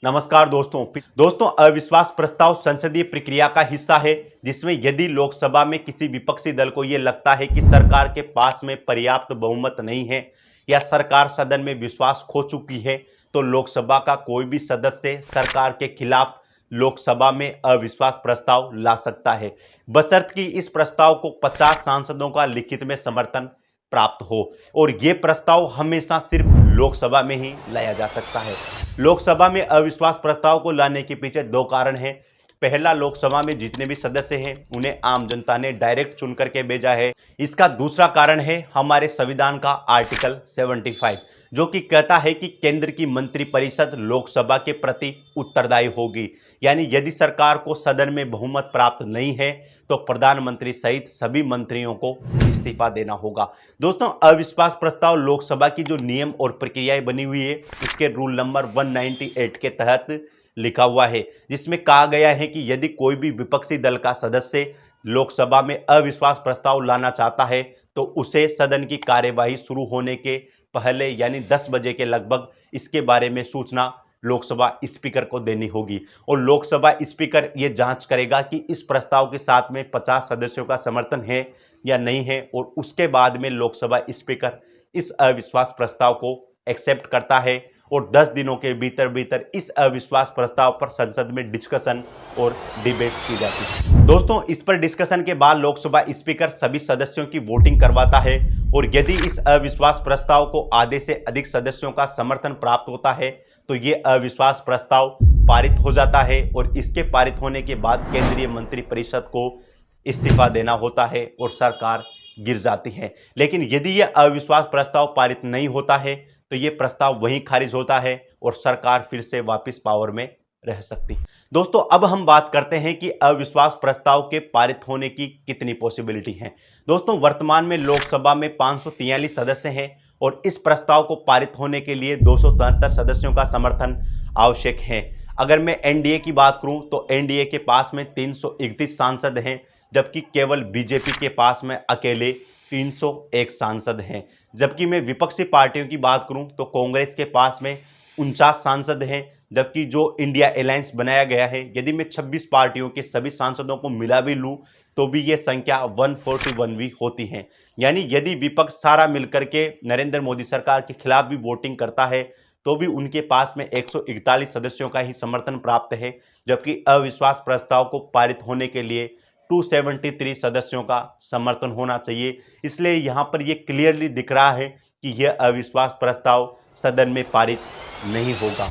नमस्कार दोस्तों अविश्वास प्रस्ताव संसदीय प्रक्रिया का हिस्सा है जिसमें यदि लोकसभा में किसी विपक्षी दल को यह लगता है कि सरकार के पास में पर्याप्त बहुमत नहीं है या सरकार सदन में विश्वास खो चुकी है तो लोकसभा का कोई भी सदस्य सरकार के खिलाफ लोकसभा में अविश्वास प्रस्ताव ला सकता है, बशर्ते कि इस प्रस्ताव को 50 सांसदों का लिखित में समर्थन प्राप्त हो। और ये प्रस्ताव हमेशा सिर्फ लोकसभा में ही लाया जा सकता है। लोकसभा में अविश्वास प्रस्ताव को लाने के पीछे दो कारण हैं। पहला, लोकसभा में जितने भी सदस्य हैं उन्हें आम जनता ने डायरेक्ट चुन करके भेजा है। इसका दूसरा कारण है हमारे संविधान का आर्टिकल 75 जो कि कहता है कि केंद्र की मंत्रिपरिषद लोकसभा के प्रति उत्तरदायी होगी। यानी यदि सरकार को सदन में बहुमत प्राप्त नहीं है तो प्रधानमंत्री सहित सभी मंत्रियों को इस्तीफा देना होगा। दोस्तों, अविश्वास प्रस्ताव लोकसभा की जो नियम और प्रक्रियाएं बनी हुई है उसके रूल नंबर 198 के तहत लिखा हुआ है, जिसमें कहा गया है कि यदि कोई भी विपक्षी दल का सदस्य लोकसभा में अविश्वास प्रस्ताव लाना चाहता है तो उसे सदन की कार्यवाही शुरू होने के पहले यानी 10 बजे के लगभग इसके बारे में सूचना लोकसभा स्पीकर को देनी होगी। और लोकसभा स्पीकर ये जांच करेगा कि इस प्रस्ताव के साथ में 50 सदस्यों का समर्थन है या नहीं है, और उसके बाद में लोकसभा स्पीकर इस अविश्वास प्रस्ताव को एक्सेप्ट करता है और 10 दिनों के भीतर भीतर इस अविश्वास प्रस्ताव पर संसद में डिस्कशन और डिबेट की जाती है। दोस्तों, इस पर डिस्कशन के बाद लोकसभा स्पीकर सभी सदस्यों की वोटिंग करवाता है और यदि इस अविश्वास प्रस्ताव को आधे से अधिक सदस्यों का समर्थन प्राप्त होता है तो ये अविश्वास प्रस्ताव पारित हो जाता है और इसके पारित होने के बाद केंद्रीय मंत्रिपरिषद को इस्तीफा देना होता है और सरकार गिर जाती है। लेकिन यदि यह अविश्वास प्रस्ताव पारित नहीं होता है तो ये प्रस्ताव वहीं खारिज होता है और सरकार फिर से वापस पावर में रह सकती है। दोस्तों, अब हम बात करते हैं कि अविश्वास प्रस्ताव के पारित होने की कितनी पॉसिबिलिटी है। दोस्तों, वर्तमान में लोकसभा में 543 सदस्य हैं और इस प्रस्ताव को पारित होने के लिए 273 सदस्यों का समर्थन आवश्यक है। अगर मैं एनडीए की बात करूं तो एनडीए के पास में 331 सांसद हैं, जबकि केवल बीजेपी के पास में अकेले 301 सांसद हैं। जबकि मैं विपक्षी पार्टियों की बात करूं तो कांग्रेस के पास में 49 सांसद हैं, जबकि जो इंडिया अलायंस बनाया गया है, यदि मैं 26 पार्टियों के सभी सांसदों को मिला भी लूं तो भी ये संख्या 141 भी होती है। यानी यदि विपक्ष सारा मिलकर के नरेंद्र मोदी सरकार के खिलाफ भी वोटिंग करता है तो भी उनके पास में 141 सदस्यों का ही समर्थन प्राप्त है, जबकि अविश्वास प्रस्ताव को पारित होने के लिए 273 सदस्यों का समर्थन होना चाहिए। इसलिए यहाँ पर ये क्लियरली दिख रहा है कि यह अविश्वास प्रस्ताव सदन में पारित नहीं होगा।